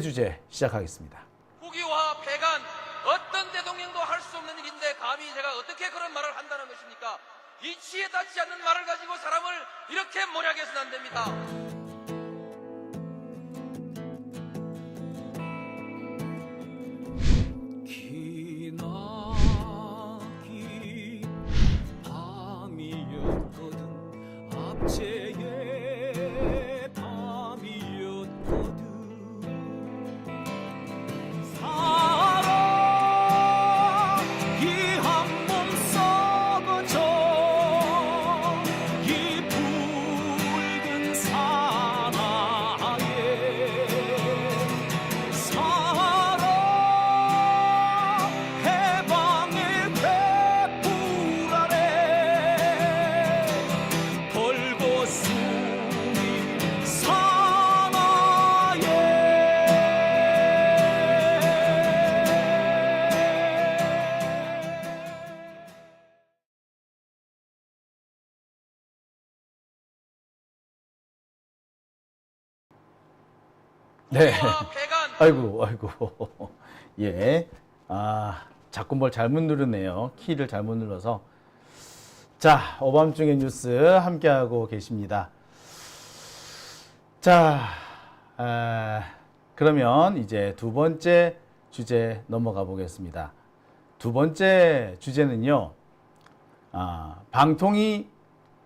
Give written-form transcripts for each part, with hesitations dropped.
주제 시작하겠습니다. 국유화 폐간 어떤 대통령도 할 수 없는 일인데 감히 제가 어떻게 그런 말을 한다는 것입니까? 이치에 닿지 않는 말을 가지고 사람을 이렇게 몰약해서는 안 됩니다. 기나긴 밤이었거든 압제의 밤이었거든 사랑이 한몸 썩어져 이 붉은 사나에 사랑 해방의 횃불 아래 벌거숭이 사나에 네. 국유화 폐간 아이고. 예. 자꾸 뭘 잘못 누르네요. 키를 잘못 눌러서. 자, 오밤중의 뉴스 함께하고 계십니다. 자, 그러면 이제 두 번째 주제 넘어가 보겠습니다. 두 번째 주제는요, 방통위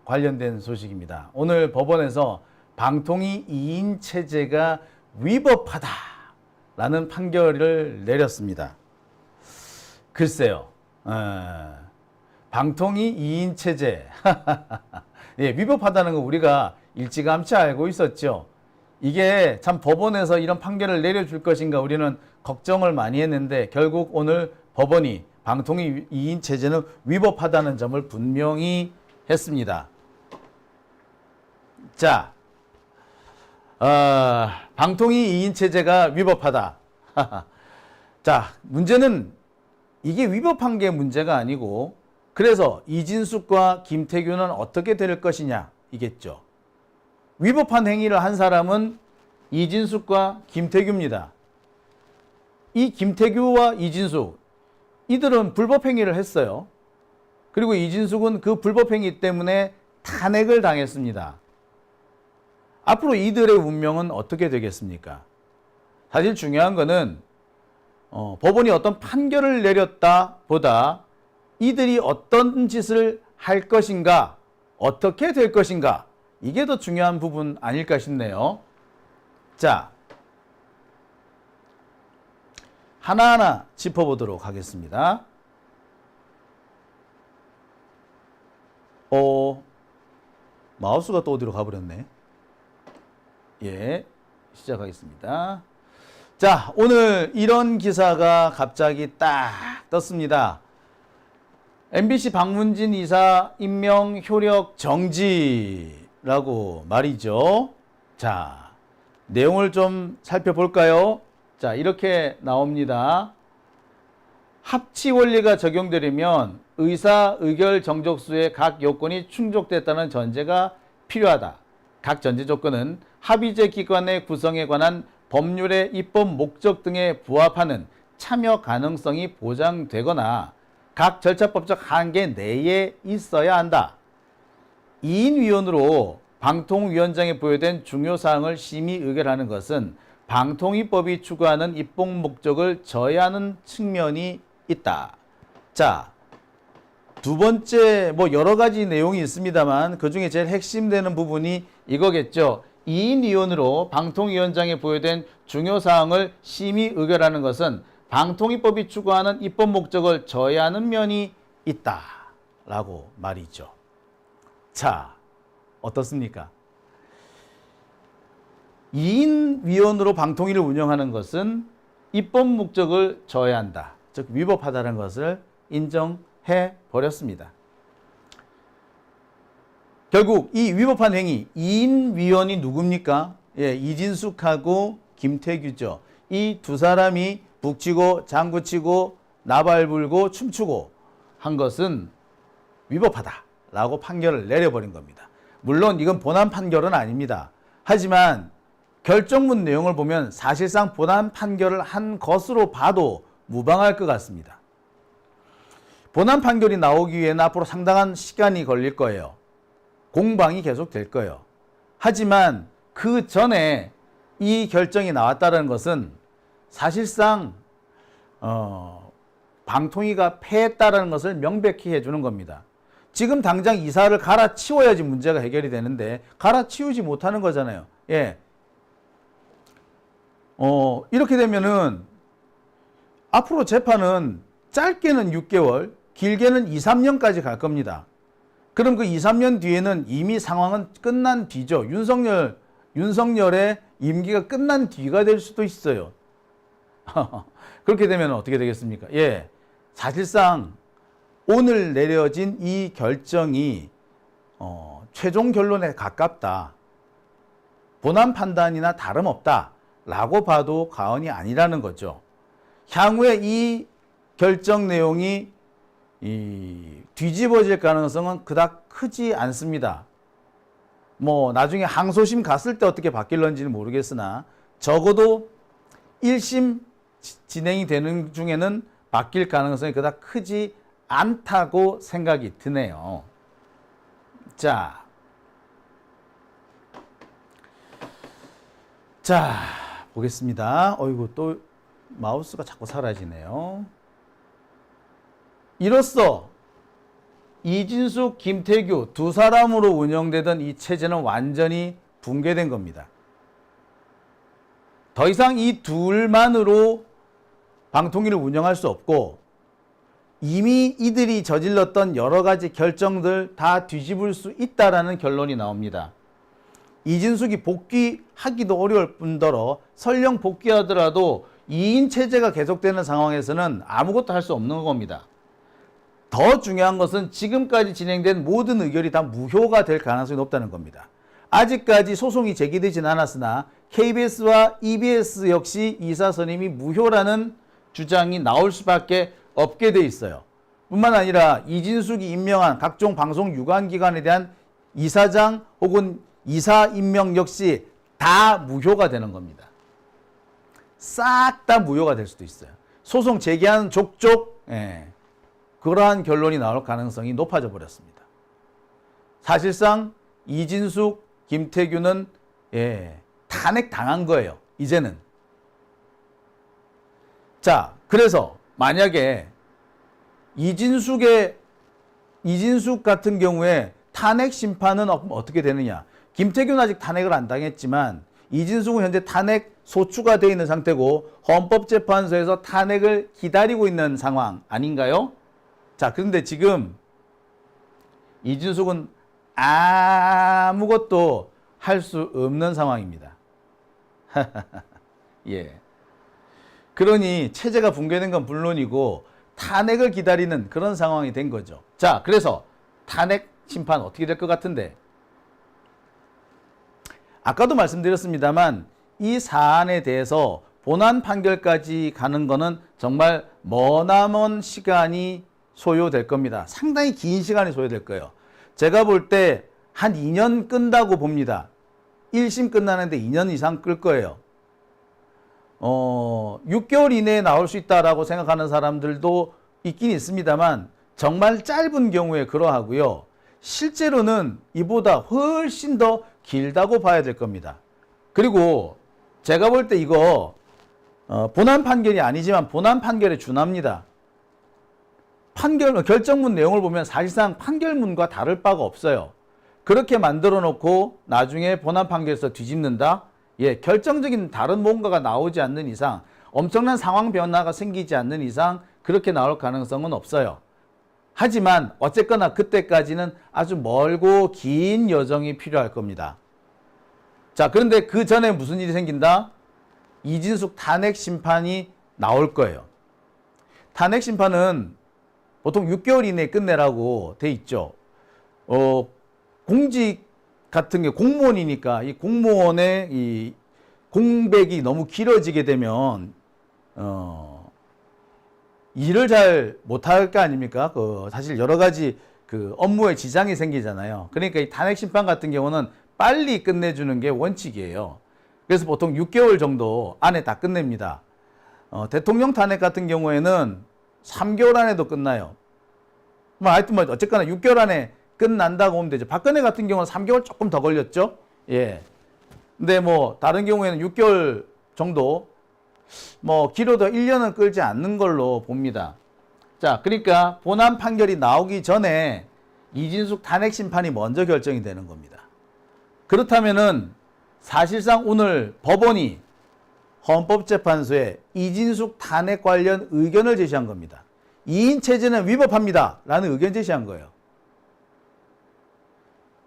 관련된 소식입니다. 오늘 법원에서 방통위 2인 체제가 위법하다라는 판결을 내렸습니다. 글쎄요, 방통위 2인 체제 예, 위법하다는 거 우리가 일찌감치 알고 있었죠. 이게 참 법원에서 이런 판결을 내려줄 것인가 우리는 걱정을 많이 했는데 결국 오늘 법원이 방통위 2인 체제는 위법하다는 점을 분명히 했습니다. 자, 방통위 2인 체제가 위법하다. 자, 문제는 이게 위법한 게 문제가 아니고 그래서 이진숙과 김태규는 어떻게 될 것이냐 이겠죠. 위법한 행위를 한 사람은 이진숙과 김태규입니다. 이 김태규와 이진숙 이들은 불법 행위를 했어요. 그리고 이진숙은 그 불법 행위 때문에 탄핵을 당했습니다. 앞으로 이들의 운명은 어떻게 되겠습니까? 사실 중요한 거는 법원이 어떤 판결을 내렸다 보다 이들이 어떤 짓을 할 것인가, 어떻게 될 것인가 이게 더 중요한 부분 아닐까 싶네요. 자, 하나하나 짚어보도록 하겠습니다. 마우스가 또 어디로 가버렸네. 예, 시작하겠습니다. 자, 오늘 이런 기사가 갑자기 딱 떴습니다. MBC 박문진 이사 임명 효력 정지라고 말이죠. 자, 내용을 좀 살펴볼까요? 자, 이렇게 나옵니다. 합치 원리가 적용되려면 의사 의결 정족수의 각 요건이 충족됐다는 전제가 필요하다. 각 전제 조건은 합의제 기관의 구성에 관한 법률의 입법 목적 등에 부합하는 참여 가능성이 보장되거나 각 절차법적 한계 내에 있어야 한다. 2인 위원으로 방통위원장에 부여된 중요사항을 심의 의결하는 것은 방통위법이 추구하는 입법 목적을 저해하는 측면이 있다. 자, 두 번째 뭐 여러 가지 내용이 있습니다만 그중에 제일 핵심되는 부분이 이거겠죠. 2인 위원으로 방통위원장에 부여된 중요사항을 심의 의결하는 것은 방통위법이 추구하는 입법 목적을 저해하는 면이 있다라고 말이죠. 자, 어떻습니까? 2인 위원으로 방통위를 운영하는 것은 입법 목적을 저해한다. 즉 위법하다는 것을 인정해 버렸습니다. 결국 이 위법한 행위 2인 위원이 누굽니까? 예, 이진숙하고 김태규죠. 이 두 사람이 북치고 장구치고 나발 불고 춤추고 한 것은 위법하다라고 판결을 내려버린 겁니다. 물론 이건 본안 판결은 아닙니다. 하지만 결정문 내용을 보면 사실상 본안 판결을 한 것으로 봐도 무방할 것 같습니다. 본안 판결이 나오기 위해는 앞으로 상당한 시간이 걸릴 거예요. 공방이 계속될 거예요. 하지만 그 전에 이 결정이 나왔다는 것은 사실상 방통위가 패했다는 것을 명백히 해주는 겁니다. 지금 당장 이사를 갈아치워야지 문제가 해결이 되는데 갈아치우지 못하는 거잖아요. 예. 이렇게 되면은 앞으로 재판은 짧게는 6개월, 길게는 2, 3년까지 갈 겁니다. 그럼 그 2, 3년 뒤에는 이미 상황은 끝난 뒤죠. 윤석열의 임기가 끝난 뒤가 될 수도 있어요. 그렇게 되면 어떻게 되겠습니까? 예. 사실상 오늘 내려진 이 결정이 최종 결론에 가깝다. 본안 판단이나 다름없다. 라고 봐도 과언이 아니라는 거죠. 향후에 이 결정 내용이 뒤집어질 가능성은 그닥 크지 않습니다. 뭐 나중에 항소심 갔을 때 어떻게 바뀔런지는 모르겠으나 적어도 1심 진행이 되는 중에는 바뀔 가능성이 그닥 크지 않다고 생각이 드네요. 자, 보겠습니다. 어이구, 또 마우스가 자꾸 사라지네요. 이로써 이진숙, 김태규 두 사람으로 운영되던 이 체제는 완전히 붕괴된 겁니다. 더 이상 이 둘만으로 방통위를 운영할 수 없고 이미 이들이 저질렀던 여러 가지 결정들 다 뒤집을 수 있다라는 결론이 나옵니다. 이진숙이 복귀하기도 어려울 뿐더러 설령 복귀하더라도 2인 체제가 계속되는 상황에서는 아무것도 할 수 없는 겁니다. 더 중요한 것은 지금까지 진행된 모든 의결이 다 무효가 될 가능성이 높다는 겁니다. 아직까지 소송이 제기되진 않았으나 KBS와 EBS 역시 이사 선임이 무효라는 주장이 나올 수밖에 없게 돼 있어요. 뿐만 아니라 이진숙이 임명한 각종 방송 유관기관에 대한 이사장 혹은 이사 임명 역시 다 무효가 되는 겁니다. 싹 다 무효가 될 수도 있어요. 소송 제기하는 족족 그러한 결론이 나올 가능성이 높아져 버렸습니다. 사실상 이진숙, 김태규는 탄핵 당한 거예요. 이제는. 자, 그래서 만약에 이진숙 같은 경우에 탄핵 심판은 어떻게 되느냐? 김태규는 아직 탄핵을 안 당했지만 이진숙은 현재 탄핵 소추가 되어 있는 상태고 헌법재판소에서 탄핵을 기다리고 있는 상황 아닌가요? 자, 그런데 지금 이진숙은 아무것도 할 수 없는 상황입니다. 예. 그러니 체제가 붕괴된 건 물론이고 탄핵을 기다리는 그런 상황이 된 거죠. 자, 그래서 탄핵 심판 어떻게 될 것 같은데? 아까도 말씀드렸습니다만 이 사안에 대해서 본안 판결까지 가는 거는 정말 머나먼 시간이 소요될 겁니다. 상당히 긴 시간이 소요될 거예요. 제가 볼 때 한 2년 끈다고 봅니다. 1심 끝나는데 2년 이상 끌 거예요. 6개월 이내에 나올 수 있다라고 생각하는 사람들도 있긴 있습니다만 정말 짧은 경우에 그러하고요. 실제로는 이보다 훨씬 더 길다고 봐야 될 겁니다. 그리고 제가 볼 때 이거 본안 판결이 아니지만 본안 판결에 준합니다. 결정문 내용을 보면 사실상 판결문과 다를 바가 없어요. 그렇게 만들어 놓고 나중에 본안 판결에서 뒤집는다? 예, 결정적인 다른 뭔가가 나오지 않는 이상, 엄청난 상황 변화가 생기지 않는 이상 그렇게 나올 가능성은 없어요. 하지만 어쨌거나 그때까지는 아주 멀고 긴 여정이 필요할 겁니다. 자, 그런데 그 전에 무슨 일이 생긴다? 이진숙 탄핵 심판이 나올 거예요. 탄핵 심판은 보통 6개월 이내에 끝내라고 돼 있죠. 공직 같은 게 공무원이니까 이 공무원의 이 공백이 너무 길어지게 되면 일을 잘 못할 거 아닙니까? 사실 여러 가지 업무에 지장이 생기잖아요. 그러니까 이 탄핵 심판 같은 경우는 빨리 끝내주는 게 원칙이에요. 그래서 보통 6개월 정도 안에 다 끝냅니다. 대통령 탄핵 같은 경우에는 3개월 안에도 끝나요. 뭐 하여튼 뭐 어쨌거나 6개월 안에 끝난다고 보면 되죠. 박근혜 같은 경우는 3개월 조금 더 걸렸죠. 예. 근데 뭐 다른 경우에는 6개월 정도, 뭐 길어도 1년은 끌지 않는 걸로 봅니다. 자, 그러니까 본안 판결이 나오기 전에 이진숙 탄핵 심판이 먼저 결정이 되는 겁니다. 그렇다면은 사실상 오늘 법원이 헌법재판소에 이진숙 탄핵 관련 의견을 제시한 겁니다. 2인 체제는 위법합니다 라는 의견 제시한 거예요.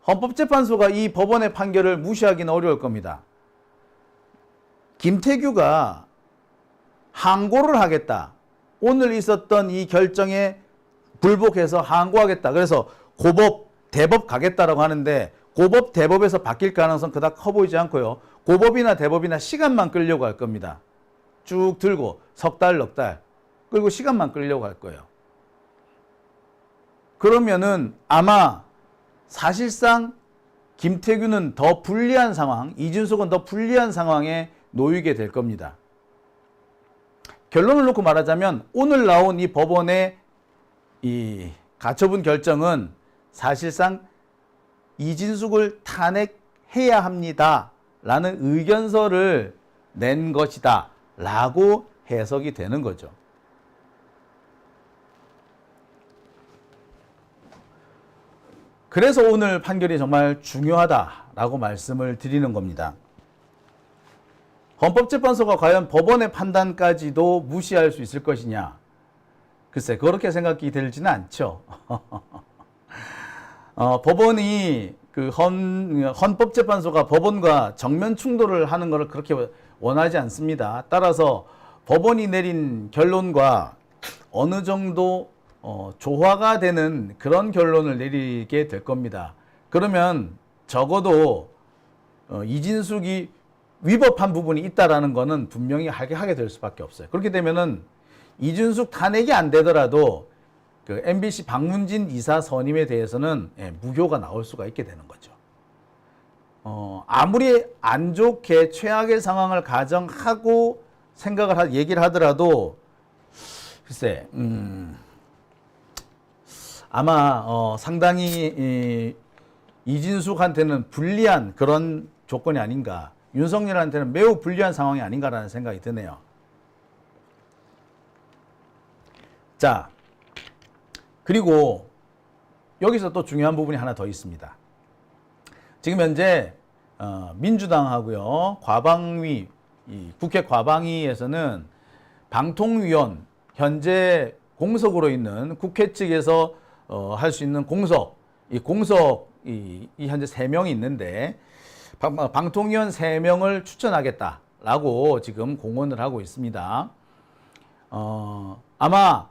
헌법재판소가 이 법원의 판결을 무시하기는 어려울 겁니다. 김태규가 항고를 하겠다. 오늘 있었던 이 결정에 불복해서 항고하겠다. 그래서 고법, 대법 가겠다라고 하는데 고법, 대법에서 바뀔 가능성 그닥 커 보이지 않고요. 고법이나 대법이나 시간만 끌려고 할 겁니다. 쭉 들고 석 달, 넉 달 끌고 시간만 끌려고 할 거예요. 그러면은 아마 사실상 김태규는 더 불리한 상황, 이준석은 더 불리한 상황에 놓이게 될 겁니다. 결론을 놓고 말하자면 오늘 나온 이 법원의 이 가처분 결정은 사실상 이진숙을 탄핵해야 합니다 라는 의견서를 낸 것이다 라고 해석이 되는 거죠. 그래서 오늘 판결이 정말 중요하다라고 말씀을 드리는 겁니다. 헌법재판소가 과연 법원의 판단까지도 무시할 수 있을 것이냐? 글쎄, 그렇게 생각이 들지는 않죠. 법원이 헌법재판소가 법원과 정면 충돌을 하는 것을 그렇게 원하지 않습니다. 따라서 법원이 내린 결론과 어느 정도 조화가 되는 그런 결론을 내리게 될 겁니다. 그러면 적어도 이진숙이 위법한 부분이 있다라는 것은 분명히 하게 될 수밖에 없어요. 그렇게 되면은 이준숙 탄핵이 안 되더라도 그 MBC 박문진 이사 선임에 대해서는 무효가 나올 수가 있게 되는 거죠. 아무리 안 좋게 최악의 상황을 가정하고 얘기를 하더라도 글쎄 아마 상당히 이진숙한테는 불리한 그런 조건이 아닌가, 윤석열한테는 매우 불리한 상황이 아닌가라는 생각이 드네요. 자, 그리고 여기서 또 중요한 부분이 하나 더 있습니다. 지금 현재 민주당하고요, 과방위, 국회 과방위에서는 방통위원, 현재 공석으로 있는 국회 측에서 할 수 있는 공석, 이 현재 3명이 있는데 방통위원 3명을 추천하겠다라고 지금 공언을 하고 있습니다. 아마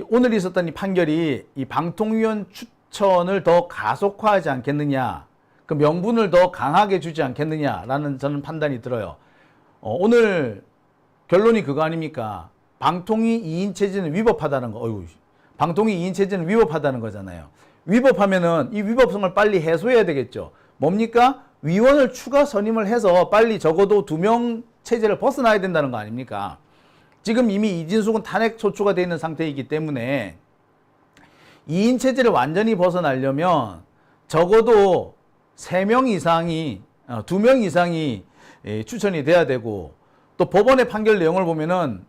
오늘 있었던 이 판결이 이 방통위원 추천을 더 가속화하지 않겠느냐, 그 명분을 더 강하게 주지 않겠느냐라는 저는 판단이 들어요. 오늘 결론이 그거 아닙니까? 방통위 2인 체제는 위법하다는 거. 방통위 2인 체제는 위법하다는 거잖아요. 위법하면은 이 위법성을 빨리 해소해야 되겠죠. 뭡니까? 위원을 추가 선임을 해서 빨리 적어도 2명 체제를 벗어나야 된다는 거 아닙니까? 지금 이미 이진숙은 탄핵 소추가 되어 있는 상태이기 때문에 2인 체제를 완전히 벗어나려면 적어도 3명 이상이, 2명 이상이 추천이 돼야 되고, 또 법원의 판결 내용을 보면은,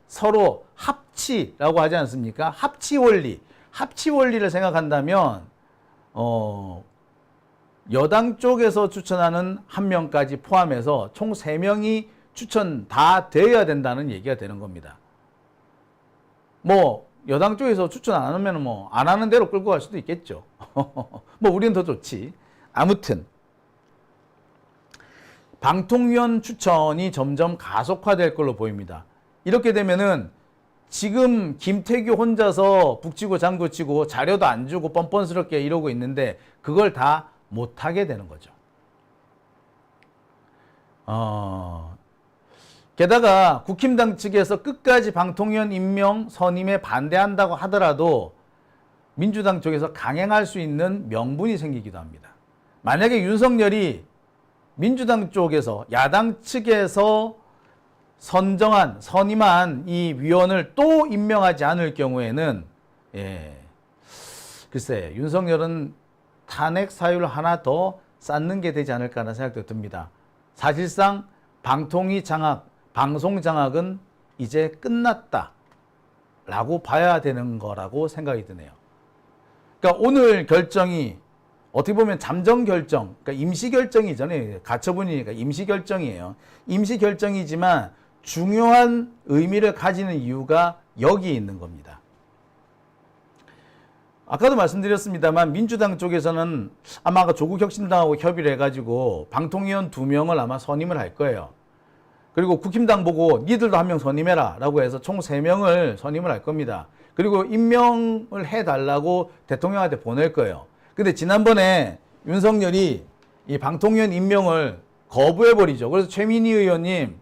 서로 합치라고 하지 않습니까? 합치 원리를 생각한다면, 여당 쪽에서 추천하는 1명까지 포함해서 총 3명이 추천 다 되어야 된다는 얘기가 되는 겁니다. 뭐 여당 쪽에서 추천 안 하면 뭐 안 하는 대로 끌고 갈 수도 있겠죠. 뭐 우리는 더 좋지. 아무튼 방통위원 추천이 점점 가속화될 걸로 보입니다. 이렇게 되면은 지금 김태규 혼자서 북치고 장구치고 자료도 안 주고 뻔뻔스럽게 이러고 있는데 그걸 다 못하게 되는 거죠. 게다가 국힘당 측에서 끝까지 방통위원 임명 선임에 반대한다고 하더라도 민주당 쪽에서 강행할 수 있는 명분이 생기기도 합니다. 만약에 윤석열이 민주당 쪽에서 야당 측에서 선임한 이 위원을 또 임명하지 않을 경우에는 글쎄 윤석열은 탄핵 사유를 하나 더 쌓는 게 되지 않을까라는 생각도 듭니다. 사실상 방통위 장악, 방송 장악은 이제 끝났다라고 봐야 되는 거라고 생각이 드네요. 그러니까 오늘 결정이 어떻게 보면 잠정 결정, 그러니까 임시 결정이잖아요. 가처분이니까 임시 결정이에요. 임시 결정이지만 중요한 의미를 가지는 이유가 여기 있는 겁니다. 아까도 말씀드렸습니다만 민주당 쪽에서는 아마 조국 혁신당하고 협의를 해가지고 방통위원 2명을 아마 선임을 할 거예요. 그리고 국힘당 보고 니들도 1명 선임해라 라고 해서 총 3명을 선임을 할 겁니다. 그리고 임명을 해달라고 대통령한테 보낼 거예요. 근데 지난번에 윤석열이 이 방통위원 임명을 거부해버리죠. 그래서 최민희 의원님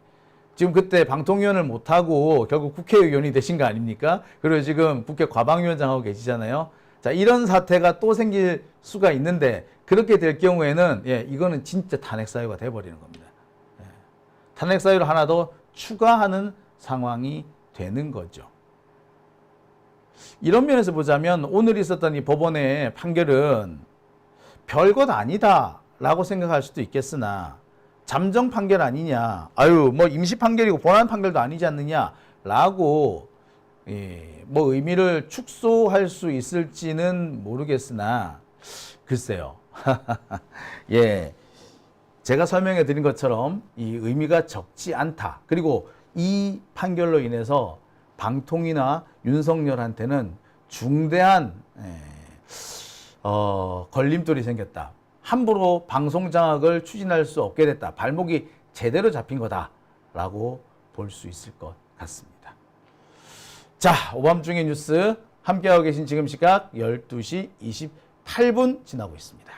지금 그때 방통위원을 못하고 결국 국회의원이 되신 거 아닙니까? 그리고 지금 국회 과방위원장하고 계시잖아요. 자, 이런 사태가 또 생길 수가 있는데 그렇게 될 경우에는 이거는 진짜 탄핵 사유가 돼버리는 겁니다. 탄핵 사유를 하나 더 추가하는 상황이 되는 거죠. 이런 면에서 보자면 오늘 있었던 이 법원의 판결은 별것 아니다라고 생각할 수도 있겠으나 잠정 판결 아니냐, 뭐 임시 판결이고 본안 판결도 아니지 않느냐라고 뭐 의미를 축소할 수 있을지는 모르겠으나 글쎄요. 제가 설명해 드린 것처럼 이 의미가 적지 않다. 그리고 이 판결로 인해서 방통위나 윤석열한테는 중대한 걸림돌이 생겼다. 함부로 방송 장악을 추진할 수 없게 됐다. 발목이 제대로 잡힌 거다라고 볼 수 있을 것 같습니다. 자, 오밤중의 뉴스 함께하고 계신 지금 시각 12시 28분 지나고 있습니다.